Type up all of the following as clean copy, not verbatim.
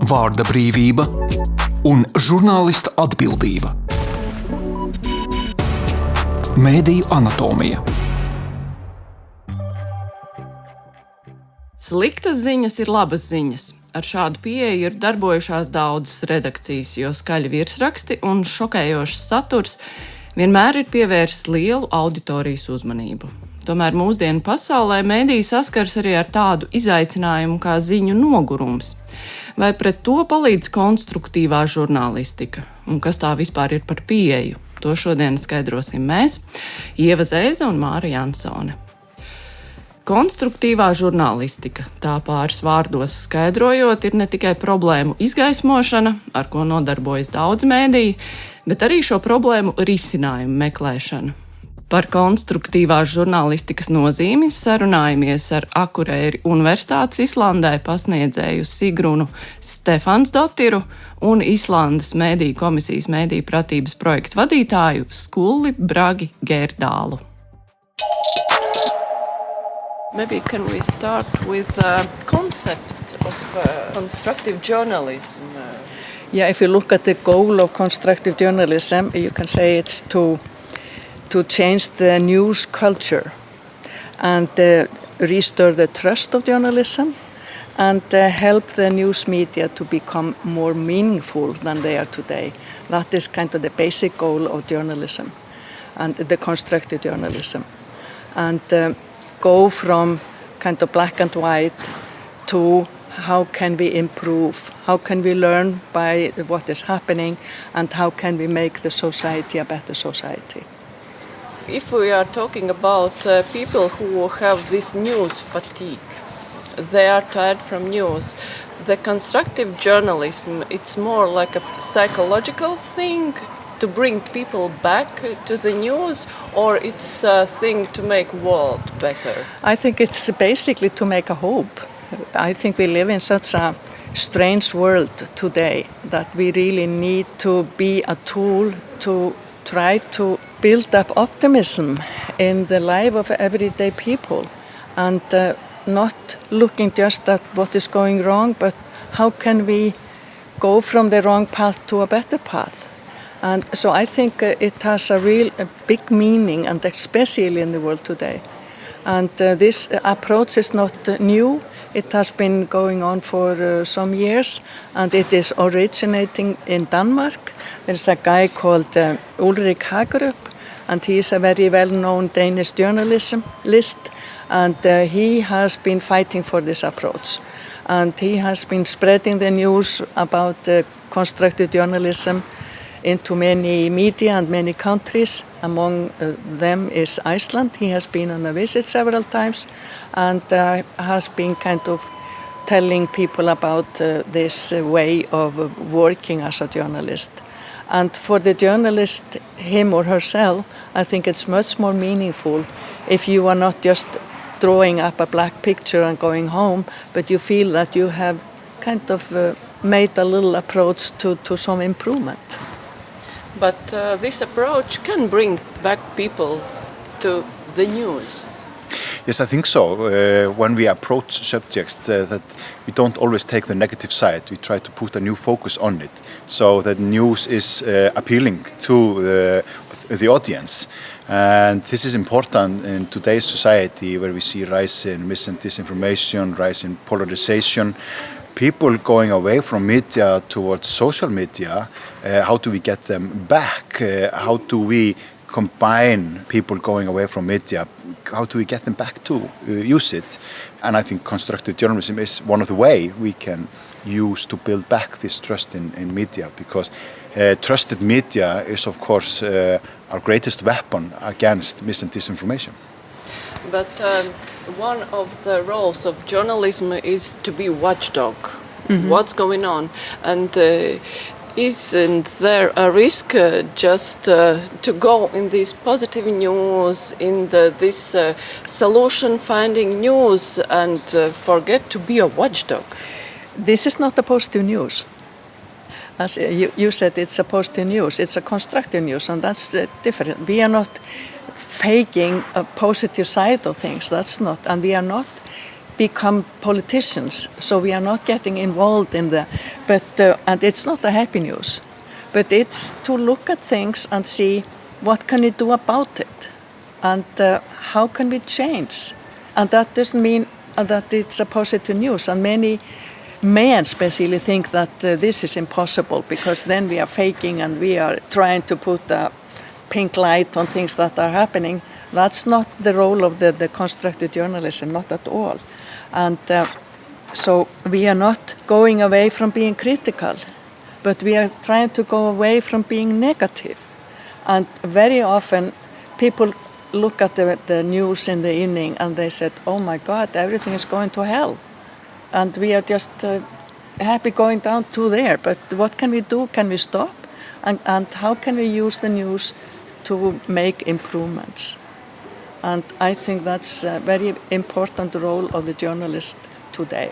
vārda brīvība un žurnālista atbildība. Mediju anatomija. Sliktas ziņas ir labas ziņas. Ar šādu pieeju ir darbojušās daudzas redakcijas, jo skaļi virsraksti un šokējošs saturs vienmēr ir pievērsis lielu auditorijas uzmanību. Tomēr mūsdienu pasaulē mediji saskars arī ar tādu izaicinājumu kā ziņu nogurums. Vai pret to palīdz konstruktīvā žurnālistika? Un kas tā vispār ir par pieeju? To šodien skaidrosim mēs, Ieva Zēze un Māra Jansone. Konstruktīvā žurnālistika, tā pāris vārdos skaidrojot, ir ne tikai problēmu izgaismošana, ar ko nodarbojas daudzi mediji, bet arī šo problēmu risinājumu meklēšana. Par konstruktīvās žurnālistikas nozīmi sarunājamies ar Akureiri Universitātes Islandē pasniedzēju Sigrunu Stefansdottiru un Islandes mediju komisijas medijpratības projekta vadītāju Skulli Bragi Geirdālu. Maybe can we start with a concept of constructive journalism? Yeah, if you look at the goal of constructive journalism, you can say it's to change the news culture and restore the trust of journalism and help the news media to become more meaningful than they are today. That is kind of the basic goal of journalism and the constructive journalism. And go from kind of black and white to how can we improve, how can we learn by what is happening, and how can we make the society a better society. If we are talking about people who have this news fatigue, they are tired from news, the constructive journalism, it's more like a psychological thing to bring people back to the news, or it's a thing to make world better? I think it's basically to make a hope. I think we live in such a strange world today that we really need to be a tool to try to build up optimism in the life of everyday people and not looking just at what is going wrong, but how can we go from the wrong path to a better path. And so I think it has a big meaning, and especially in the world today. And this approach is not new. It has been going on for some years, and it is originating in Denmark. There's a guy called Ulrik Hagerup, and he is a very well-known Danish journalist, and he has been fighting for this approach. And he has been spreading the news about constructive journalism into many media and many countries. Among them is Iceland. He has been on a visit several times and has been kind of telling people about this way of working as a journalist. And for the journalist, him or herself, I think it's much more meaningful if you are not just drawing up a black picture and going home, but you feel that you have kind of made a little approach to some improvement. But this approach can bring back people to the news. Yes, I think so. When we approach subjects that we don't always take the negative side, we try to put a new focus on it so that news is appealing to the audience. And this is important in today's society where we see rise in mis and disinformation, rise in polarization. People going away from media towards social media, how do we get them back? How do we combine people going away from media? How do we get them back to use it? And I think constructive journalism is one of the ways we can use to build back this trust in media, because trusted media is, of course, our greatest weapon against mis and disinformation. But one of the roles of journalism is to be watchdog. Mm-hmm. What's going on? And isn't there a risk just to go in this positive news, in this solution-finding news, and forget to be a watchdog? This is not a positive news. As you said, it's a positive news. It's a constructive news, and that's different. We are not faking a positive side of things. That's not, and we are not become politicians, so we are not getting involved in and it's not a happy news, but it's to look at things and see what can we do about it, and how can we change, and that doesn't mean that it's a positive news, and many men especially think that this is impossible because then we are faking and we are trying to put a pink light on things that are happening. That's not the role of the constructive journalism, not at all. And so we are not going away from being critical, but we are trying to go away from being negative. And very often people look at the news in the evening and they said, oh my God, everything is going to hell. And we are just happy going down to there. But what can we do? Can we stop? And how can we use the news to make improvements? And I think that's a very important role of the journalist today.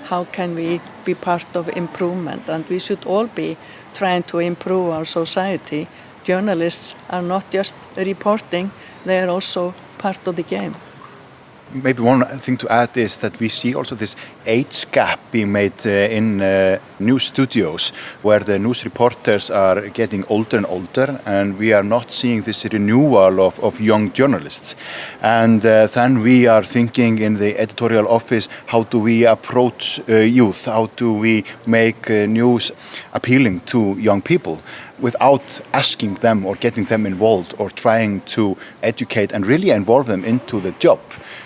How can we be part of improvement? And we should all be trying to improve our society. Journalists are not just reporting, they are also part of the game. Maybe one thing to add is that we see also this age gap being made in news studios, where the news reporters are getting older and older, and we are not seeing this renewal of young journalists. And then we are thinking in the editorial office, how do we approach youth? How do we make news appealing to young people without asking them or getting them involved or trying to educate and really involve them into the job?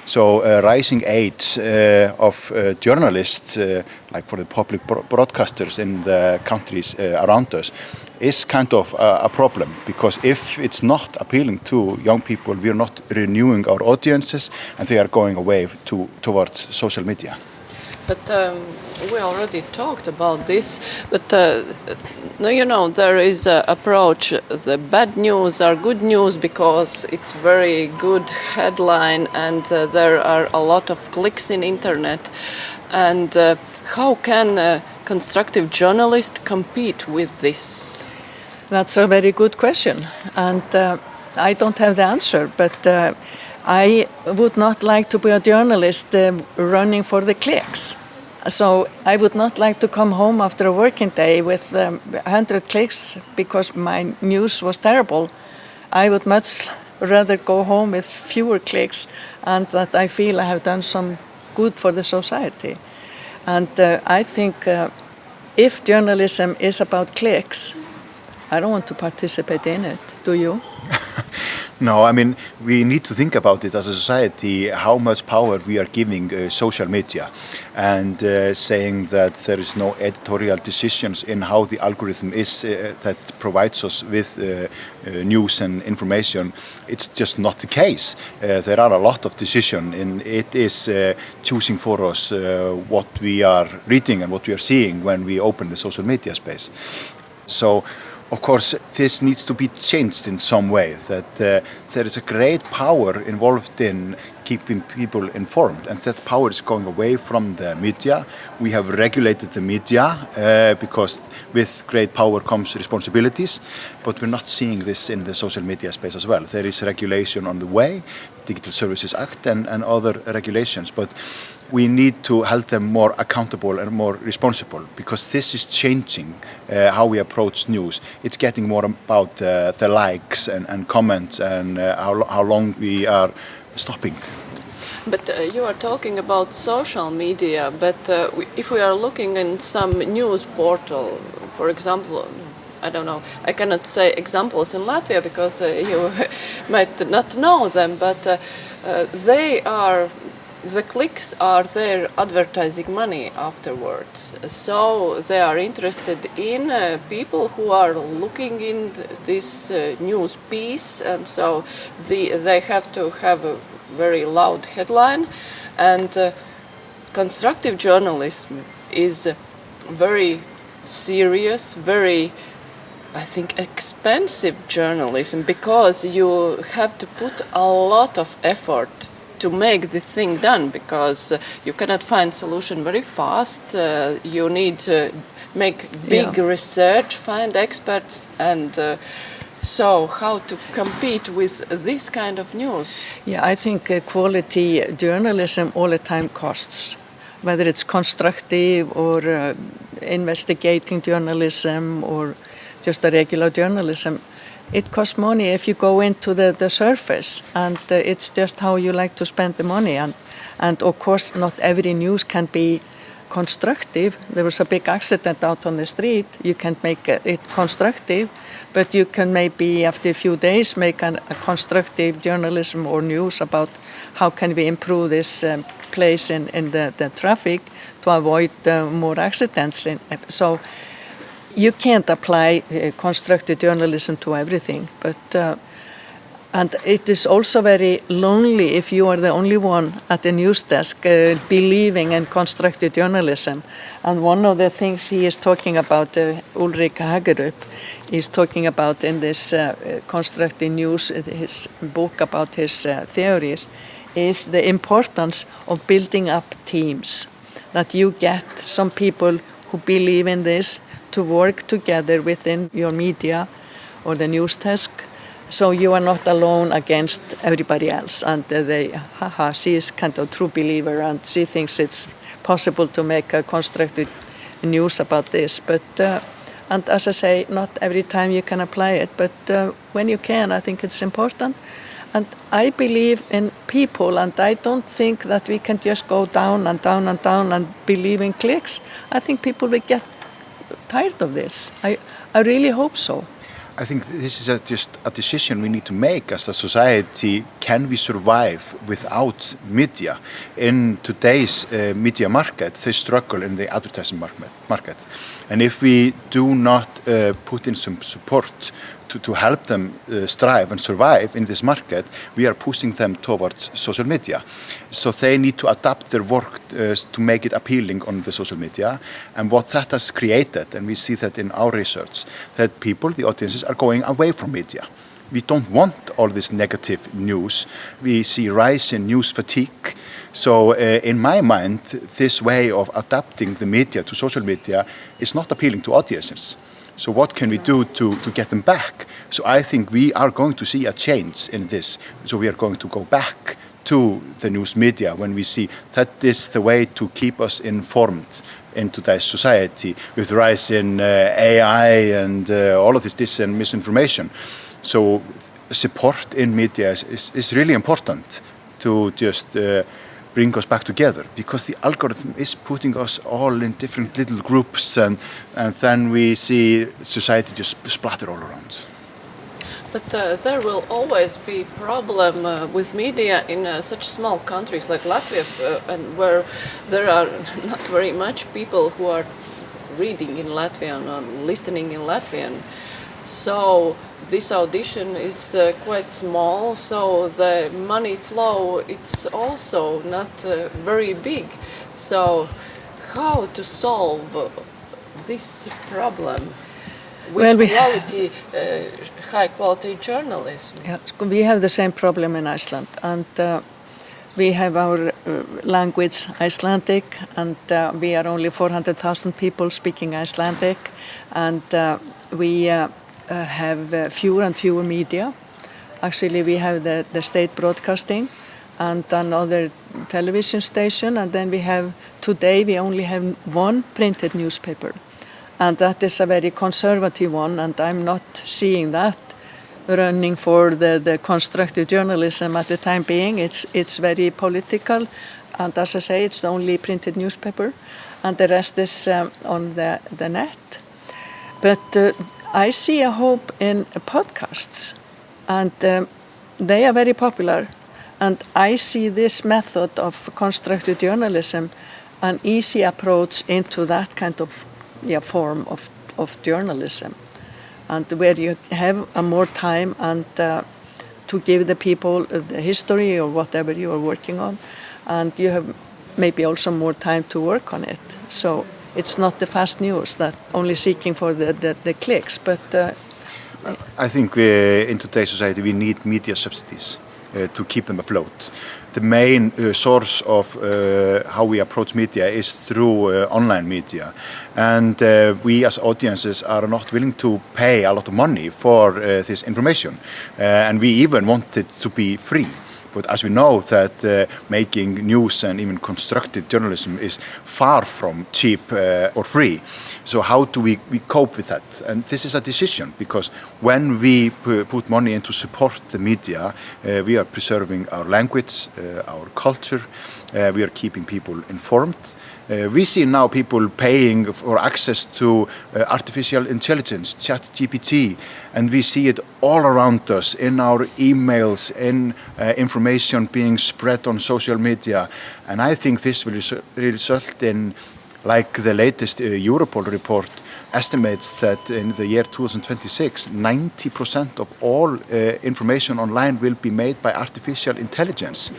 So rising age of journalists, like for the public broadcasters in the countries around us, is kind of a problem, because if it's not appealing to young people, we are not renewing our audiences and they are going away towards social media. But we already talked about this, but there is an approach. The bad news are good news because it's very good headline and there are a lot of clicks in internet. And how can a constructive journalist compete with this? That's a very good question, and I don't have the answer, but I would not like to be a journalist running for the clicks. So I would not like to come home after a working day with 100 clicks because my news was terrible. I would much rather go home with fewer clicks and that I feel I have done some good for the society. And I think if journalism is about clicks, I don't want to participate in it. Do you? No, I mean, we need to think about it as a society, how much power we are giving social media, and saying that there is no editorial decisions in how the algorithm is that provides us with news and information. It's just not the case. There are a lot of decisions, and it is choosing for us what we are reading and what we are seeing when we open the social media space. So, of course, this needs to be changed in some way, that there is a great power involved in keeping people informed, and that power is going away from the media. We have regulated the media because with great power comes responsibilities, but we're not seeing this in the social media space as well. There is regulation on the way, Digital Services Act and other regulations, but we need to hold them more accountable and more responsible, because this is changing how we approach news. It's getting more about the likes and comments and how long we are stopping. But you are talking about social media, but if we are looking in some news portal, for example, I don't know, I cannot say examples in Latvia because you might not know them, but the clicks are their advertising money afterwards. So they are interested in people who are looking in this news piece, and so they have to have a very loud headline. And constructive journalism is very serious, very, I think, expensive journalism, because you have to put a lot of effort to make the thing done, because you cannot find solution very fast. You need to make big research, find experts, and So how to compete with this kind of news? Yeah, I think quality journalism all the time costs, whether it's constructive or investigating journalism or just a regular journalism. It costs money if you go into the surface, and it's just how you like to spend the money. And of course, not every news can be constructive. There was a big accident out on the street. You can't make it constructive, but you can maybe after a few days make a constructive journalism or news about how can we improve this place in the traffic to avoid more accidents. So you can't apply constructive journalism to everything, but and it is also very lonely if you are the only one at the news desk believing in constructive journalism. And one of the things he is talking about, Ulrika Hagerup, is talking about in this constructive news, his book about his theories, is the importance of building up teams. That you get some people who believe in this to work together within your media or the news desk. So you are not alone against everybody else, and she is kind of true believer, and she thinks it's possible to make a constructive news about this. But and as I say, not every time you can apply it, but when you can, I think it's important. And I believe in people, and I don't think that we can just go down and down and down and believe in clicks. I think people will get tired of this. I really hope so. I think this is just a decision we need to make as a society. Can we survive without media? In today's media market, they struggle in the advertising market. And if we do not put in some support to help them strive and survive in this market, we are pushing them towards social media. So they need to adapt their work to make it appealing on the social media. And what that has created, and we see that in our research, that people, the audiences, are going away from media. We don't want all this negative news. We see rise in news fatigue. So in my mind, this way of adapting the media to social media is not appealing to audiences. So what can we do to get them back? So I think we are going to see a change in this. So we are going to go back to the news media when we see that is the way to keep us informed in today's society with rise in AI and all of this and misinformation. So support in media is really important to just bring us back together, because the algorithm is putting us all in different little groups, and then we see society just splatter all around. But there will always be problem with media in such small countries like Latvia, and where there are not very much people who are reading in Latvian or listening in Latvian. So this audition is quite small, so the money flow it's also not very big. So how to solve this problem with quality, high quality journalism? Yeah, we have the same problem in Iceland, and we have our language Icelandic, and we are only 400,000 people speaking Icelandic, and we have fewer and fewer media. Actually, we have the state broadcasting and another television station, and then today we only have one printed newspaper, and that is a very conservative one, and I'm not seeing that running for the constructive journalism at the time being. It's very political, and as I say, it's the only printed newspaper, and the rest is on the net. But I see a hope in podcasts, and they are very popular, and I see this method of constructive journalism an easy approach into that kind of form of journalism, and where you have more time and to give the people the history or whatever you are working on, and you have maybe also more time to work on it. So it's not the fast news that only seeking for the clicks, but I think in today's society we need media subsidies. to keep them afloat. The main source of how we approach media is through online media, and we as audiences are not willing to pay a lot of money for this information, and we even want it to be free. But as we know that making news and even constructive journalism is far from cheap or free. So how do we cope with that? And this is a decision, because when we put money into support the media, we are preserving our language, our culture, we are keeping people informed. We see now people paying for access to artificial intelligence, ChatGPT, and we see it all around us in our emails, in information being spread on social media. And I think this will result in, like the latest Europol report estimates that in the year 2026, 90% of all information online will be made by artificial intelligence.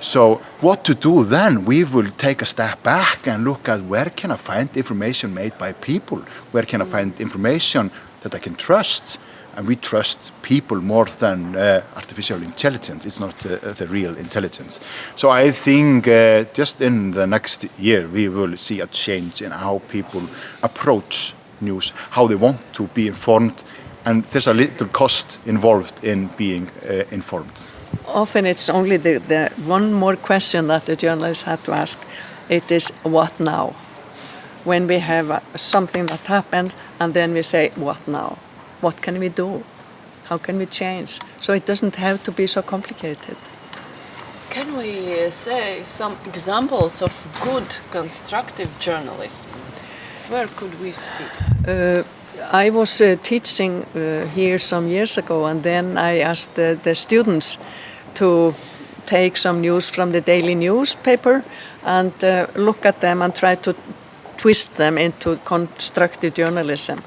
So what to do then? We will take a step back and look at where can I find information made by people? Where can I find information that I can trust? And we trust people more than artificial intelligence. It's not the real intelligence. So I think just in the next year we will see a change in how people approach news, how they want to be informed, and there's a little cost involved in being informed. Often it's only the one more question that the journalists have to ask. It is, what now? When we have something that happened, and then we say, what now? What can we do? How can we change? So it doesn't have to be so complicated. Can we say some examples of good constructive journalism? Where could we see? I was teaching here some years ago, and then I asked the students to take some news from the daily newspaper and look at them and try to twist them into constructive journalism.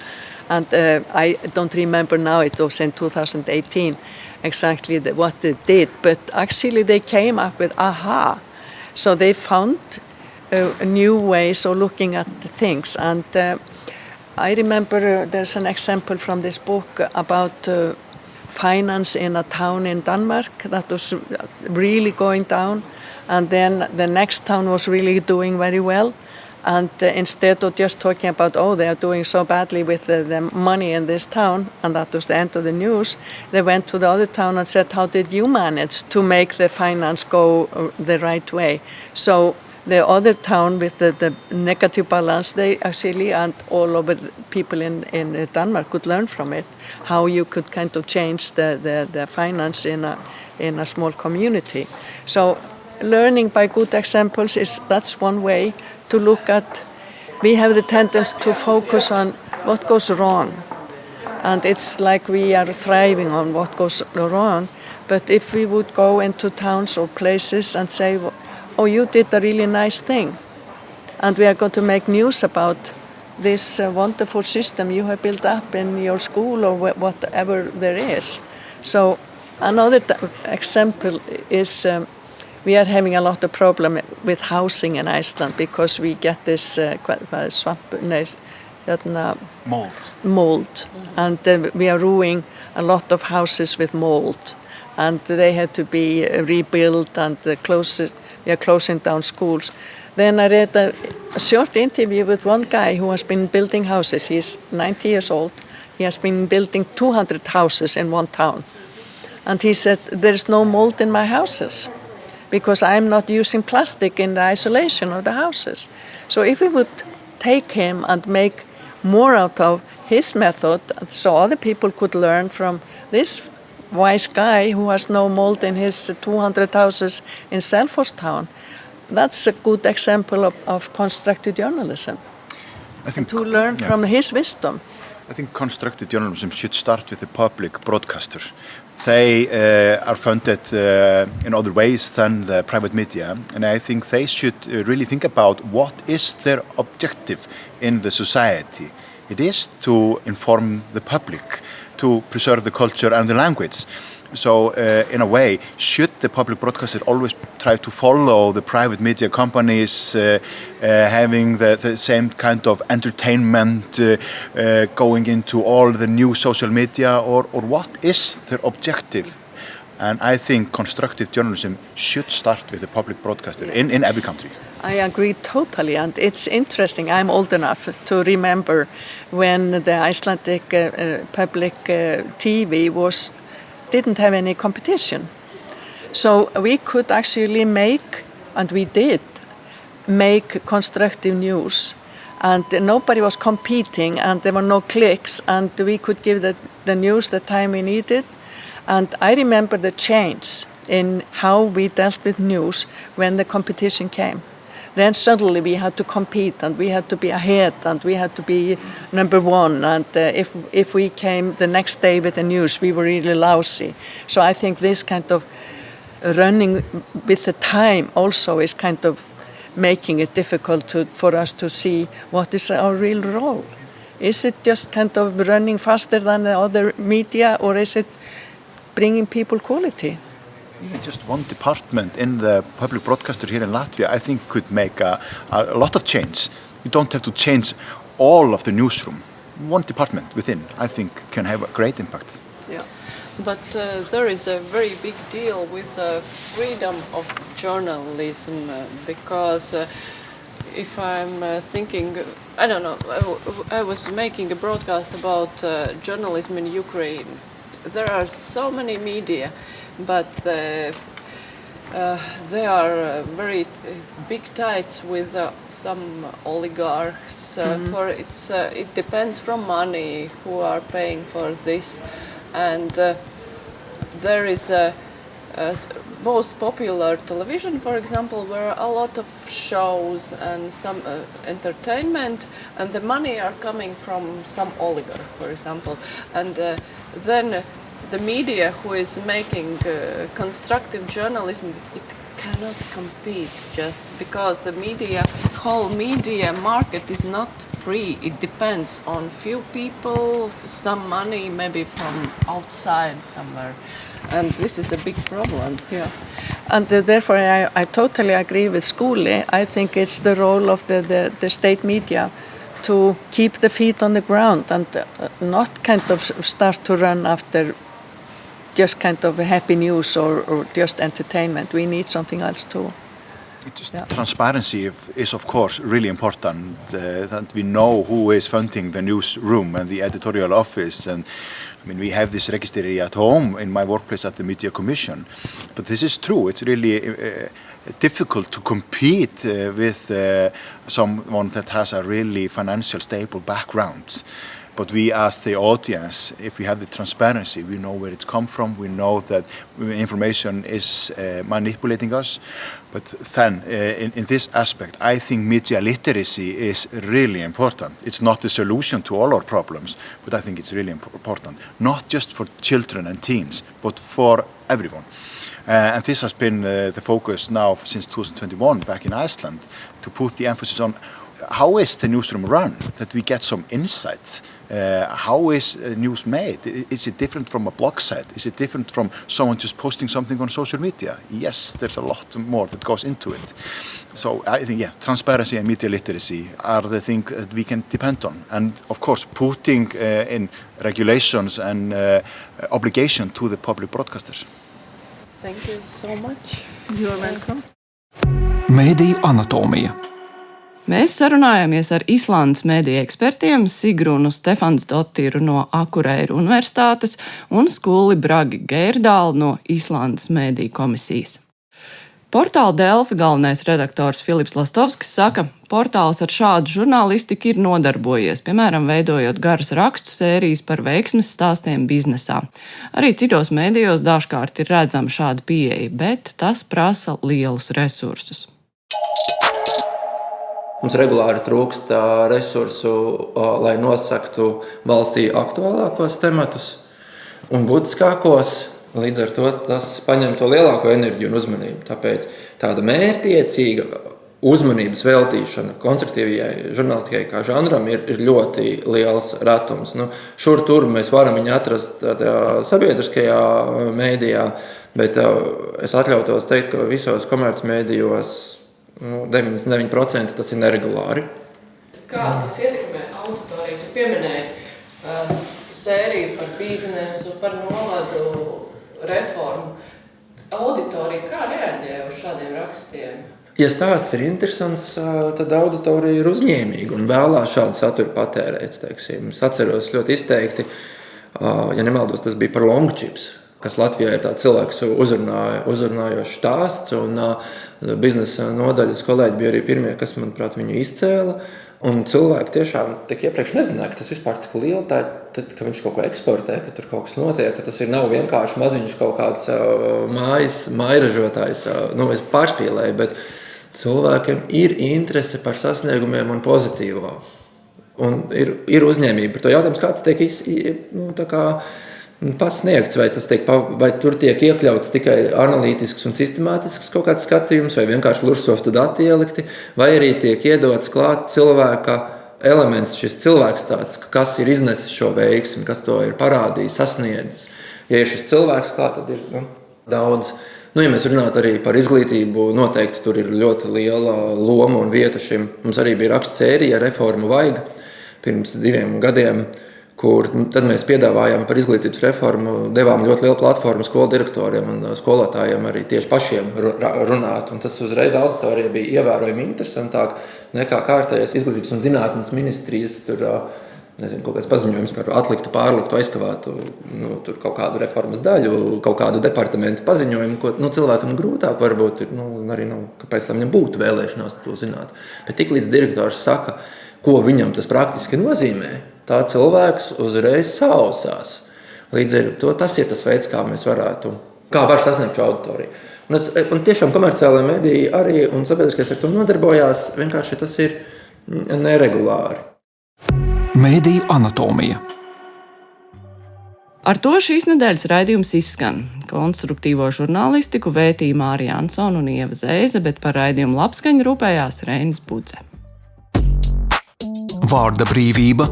And I don't remember now, it was in 2018 exactly what they did, but actually they came up with aha. So they found new ways of looking at the things. And I remember there's an example from this book about finance in a town in Denmark that was really going down, and then the next town was really doing very well. And instead of just talking about, oh, they are doing so badly with the money in this town, and that was the end of the news, they went to the other town and said, how did you manage to make the finance go the right way? So the other town with the negative balance, they actually, and all over the people in Denmark could learn from it, how you could kind of change the finance in a small community. So learning by good examples, that's one way to look at. We have the tendency to focus on what goes wrong, and it's like we are thriving on what goes wrong. But if we would go into towns or places and say, oh, you did a really nice thing, and we are going to make news about this wonderful system you have built up in your school or whatever there is. So another example is we are having a lot of problem with housing in Iceland because we get this mold. And we are ruining a lot of houses with mold, and they had to be rebuilt, and we are closing down schools. Then I read a short interview with one guy who has been building houses. He's 90 years old. He has been building 200 houses in one town. And he said, there's no mold in my houses because I'm not using plastic in the isolation of the houses. So if we would take him and make more out of his method so other people could learn from this wise guy who has no mold in his 200 houses in Selfoss town, that's a good example of constructive journalism. I think to learn from his wisdom. I think constructive journalism should start with the public broadcaster. They are funded in other ways than the private media, and I think they should really think about what is their objective in the society. It is to inform the public, to preserve the culture and the language. So in a way, should the public broadcaster always try to follow the private media companies, having the same kind of entertainment, going into all the new social media, or what is their objective? And I think constructive journalism should start with the public broadcaster in every country. I agree totally, and it's interesting. I'm old enough to remember when the Icelandic public TV didn't have any competition. So we could actually make, and we did, make constructive news. And nobody was competing, and there were no clicks, and we could give the news the time we needed. And I remember the change in how we dealt with news when the competition came. Then suddenly we had to compete, and we had to be ahead, and we had to be number one. And if we came the next day with the news, we were really lousy. So I think this kind of running with the time also is kind of making it difficult for us to see what is our real role. Is it just kind of running faster than the other media, or is it bringing people quality? Even just one department in the public broadcaster here in Latvia, I think could make a lot of change. You don't have to change all of the newsroom. One department within, I think, can have a great impact. Yeah. But there is a very big deal with freedom of journalism because if I'm thinking, I don't know, I was making a broadcast about journalism in Ukraine. There are so many media, but they are very big ties with some oligarchs. For it depends from money who are paying for this. And there is a most popular television, for example, where a lot of shows and some entertainment, and the money are coming from some oligarch, for example. And then the media who is making constructive journalism, it cannot compete just because the whole media market is not free. It depends on few people, some money maybe from outside somewhere. And this is a big problem. Yeah, and therefore I totally agree with Skúli. I think it's the role of the state media to keep the feet on the ground and not kind of start to run after just kind of happy news or just entertainment. We need something else too. Transparency is of course really important, that we know who is funding the newsroom and the editorial office. And I mean, we have this registry at home in my workplace at the Media Commission. But this is true. It's really difficult to compete with someone that has a really financial stable background. But we as the audience, if we have the transparency, we know where it's come from, we know that information is manipulating us. But then, in this aspect, I think media literacy is really important. It's not the solution to all our problems, but I think it's really important. Not just for children and teens, but for everyone. And this has been the focus now since 2021 back in Iceland, to put the emphasis on how is the newsroom run, that we get some insights. How is news made? Is it different from a blog site? Is it different from someone just posting something on social media? Yes, there's a lot more that goes into it. So I think, transparency and media literacy are the things that we can depend on. And of course, putting in regulations and obligation to the public broadcasters. Thank you so much. You are welcome. Mediju anatomija. Mēs sarunājamies ar Islandes mediju ekspertiem Sigrunu Stefansdottiru no Akureiri Universitātes un Skúli Bragi Geirdālu no Islandes mediju komisijas. Portāla Delfi galvenais redaktors Filips Lastovskis saka, portāls ar šādu žurnālistiku ir nodarbojies, piemēram, veidojot garas rakstu sērijas par veiksmes stāstiem biznesā. Arī citos medijos dažkārt ir redzama šāda pieeja, bet tas prasa lielus resursus. Mums regulāri trūkst resursu, lai nosaktu valstī aktuālākos tematus un būtiskākos. Līdz ar to tas paņem to lielāko enerģiju un uzmanību. Tāpēc tāda mērķtiecīga uzmanības veltīšana konstruktīvajai žurnālistikai kā žanram ir ļoti liels retums. Šur tur mēs varam viņu atrast sabiedriskajā mēdījā, bet es atļautos teikt, ka visos komercmēdījos 99% tas ir neregulāri. Kā tas ietekmē auditoriju? Tu pieminēji sēriju par biznesu, par novadu reformu. Auditorija kā reaģē uz šādiem rakstiem? Ja stāsts ir interesants, tad auditorija ir uzņēmīga un vēlās šādu saturu patērēt. Teiksim. Es atceros ļoti izteikti, ja nemaldos, tas bija par long chips, kas Latvijā ir tāds cilvēks uzrunājošs stāsts, un biznesa nodaļas kolēģi bija arī pirmie, kas, manuprāt, viņu izcēla. Un cilvēki tiešām tik iepriekš nezināja, ka tas vispār tik liela, tad, ka viņš kaut ko eksportē, ka tur kaut kas notiek, ka tas nav vienkārši maziņš kaut kāds mājražotājs, es pārspīlēju, bet cilvēkiem ir interese par sasniegumiem un pozitīvo. Un ir uzņēmība par to jautājums, kāds tiek pasniegts, vai tur tiek iekļauts tikai analītisks un sistemātisks kaut kāds skatījums, vai vienkārši lursofta dati ielikti, vai arī tiek iedots klāt cilvēka elements, šis cilvēkstāsts, kas ir iznesis šo veiksmi, kas to ir parādījis, sasniedzis. Ja ir šis cilvēks klāt, tad ir daudz. Ja mēs runātu arī par izglītību, noteikti tur ir ļoti liela loma un vieta šim. Mums arī bija raksts sērija Reformu vajag pirms 2 gadiem, kur tad mēs piedāvājām par izglītības reformu, devām ļoti lielu platformu skolu direktoriem un skolotājiem arī tieši pašiem runāt. Un tas uzreiz auditorijai bija ievērojami interesantāk nekā kārtējais izglītības un zinātnes ministrijas kaut kāds paziņojums par atliktu, pārliktu, aizkavētu tur kaut kādu reformas daļu, kaut kādu departamentu paziņojumu, ko cilvēkam grūtāk varbūt ir, arī nav, kāpēc, lai viņam būtu vēlēšanās to zināt. Bet tik līdz direktors saka, ko viņam tas praktiski nozīmē, tā cilvēks uzreiz sausās. Līdz ar to tas ir tas veids, kā var sasniegt šo auditoriju. Un tiešām komerciālajie mediji arī un sabiedriskais ar to nodarbojās, vienkārši tas ir neregulāri. Mediju anatomija. Ar to šīs nedēļas raidījums izskan. Konstruktīvo žurnālistiku vētīja Mārija Ansona un Ieva Zēze, bet par raidījumu labskaņu rūpējās Reinis Budze. Vārda brīvība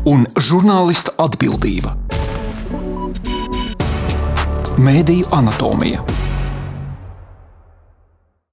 un žurnālista atbildība. Mediju anatomija.